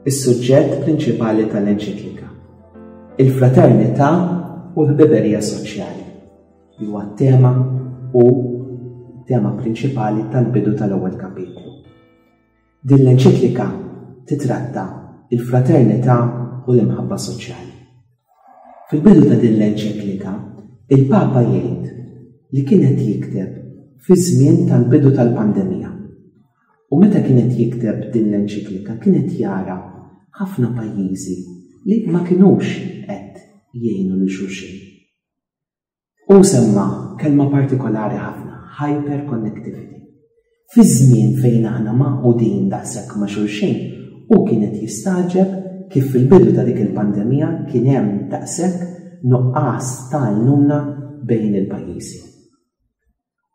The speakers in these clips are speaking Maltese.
Is-suġġett prinċipali tal-enċiklika: il-fraternità u l-ħbiberija soċjali li huwa t-tema prinċipali tal-bidu tal-ewwel kapitlu. Din l-enċiklika titratta il-fraternità u l-imħabba soċjali. Fil-bidu ta' din l-enċiklika, il-Papa jgħid li kienet jikteb fi żmien tal-bidu tal-pandemija. U meta kienet jikteb din l-enċiklika kienet jara ħafna pajjiżi li ma kinux qed jgħinu lil xulxin. U semma kelma partikolari ħafna, hyperconnectivity. Fi żmien fejn aħna maqudin daqshekk ma' xulxin, u kienet jistaġeb kif fil-bidu ta' dik il-pandemija kien hemm daqshekk nuqqas ta' għajnuna bejn il-pajjiżi.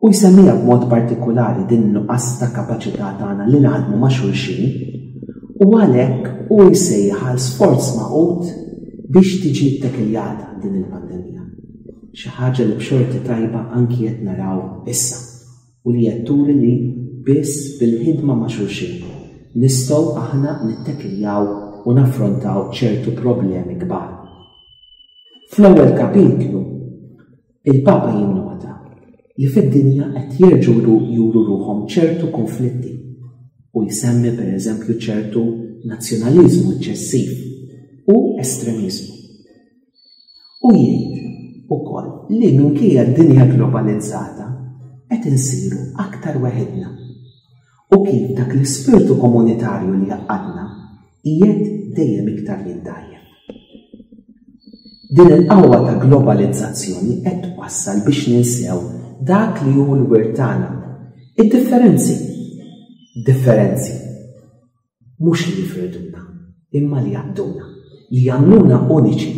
U jsemmija b'mod partikolari din nuqqas ta' kapaċità tagħna li naħdmu ma' xulxin, u għalhekk u jsejjaħ għal sforz maqut biex tiġi ttekiljata din il-pandemija. Xi ħaġa li b'xorti tajba anki qed naraw issa u li qed turi li biss bil-ħidma ma' xulxin nistgħu aħna nittekiljaw u naffrontaw ċertu problemi kbar. Fl-ewwel kapitlu, il-Papa jinnota li fid-dinja qed jerġgħu juru ruhom ċertu konflitti u jsemmi pereżempju ċertu nazzjonaliżmu eċċessiv u estremiżmu. U jgħid ukoll li minkejja d-dinja globalizzata qed insiru aktar waħedna u kif dak l-ispirtu komunitarju li għaqadna qiegħed dejjem iktar jindajjem. Din il-qawwa ta' globalizzazzjoni qed twassal biex ninsew dak li hu l-wirt tagħna. Id-differenzi mhux li jifrduna, imma li jaqduna, li jagħmluna uniċi.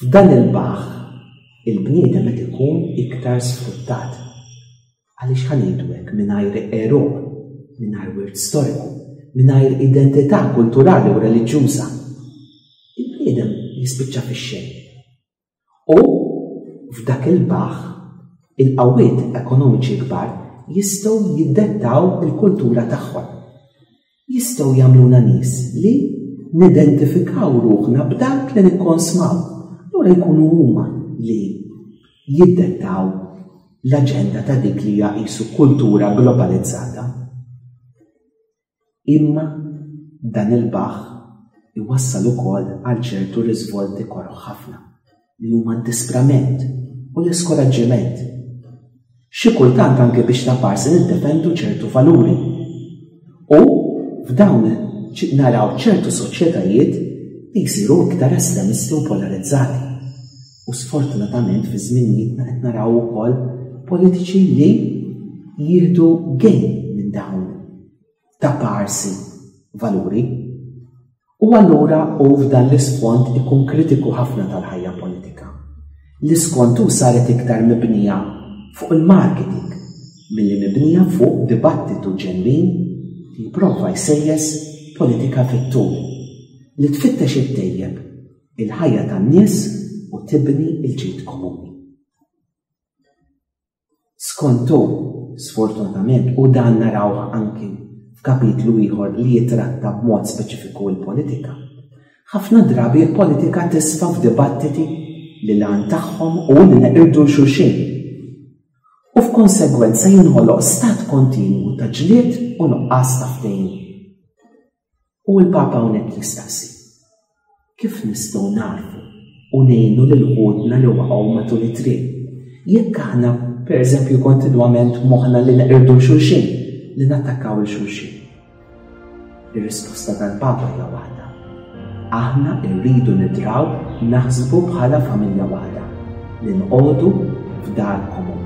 F'dan il-baħ il-bniedem qed ikun iktar sfruttat. Għaliex ħanejdu hekk mingħajr eroq, mingħajr wirt storiku, mingħajr identità kulturali u reliġjuża. Il-bniedem jispiċċa fix-xejn. U f'dak il-baħ il-qawwiet ekonomiċi kbar jistgħu jiddettaw il-kultura tagħhom. Jistgħu jagħmluna nies li nidentifikaw ruħna b'dak li nikkonsmaw. Allura jkunu huma li jiddettaw l-aġenda ta' dik li hija qisu kultura globalizzata. Imma dan il-baħ iwassal ukoll għal ċertu riżvolti korroħ ħafna li huma d-disprament u l-iskoraġġiment. Xi kultant anke biex naparsi niddefendu ċertu valuri. U f'dawn naraw ċertu soċjetajiet li jsiru iktar estremisti u polarizzati. U sfortunatament fi żminijietna qed naraw ukoll politiċi li jieħdu gejn minn dawn ta' parsi valuri. U allura f'dan l-isfond ikun kritiku ħafna tal-ħajja politika. L-iskont saret iktar mibnija fuq il-marketing milli mibnija fuq dibattitu ġenwin li jipprova jsejjes politika fit-tul li tfittex ittejjeb il-ħajja tan-nies u tibni l-ġid komuni. Skontu, sfortunatament, u dan narawh anki f'kapitlu ieħor li jitratta b'mod speċifiku l-politika. Ħafna drabi l-politika tisfa f'dibattiti li l-għan tagħhom u li neqirdu xulxin. U f'konsegwenza jinħoloq stat kontinwu ta' ġlied u nuqqas ta' ftehim. U l-Papa hawnhekk jistaqsi: kif nistgħu narfu u ngħinu lil ħudna li waqgħu matul it-triq jekk aħna pereżempju kontinwament moħħna li neqirdu xulxin, li nattakkaw il-xulxin? Ir-risposta tal-Papa hija waħda: aħna rridu nidraw naħsbu bħala familja waħda li nqogħdu f'dar komuni.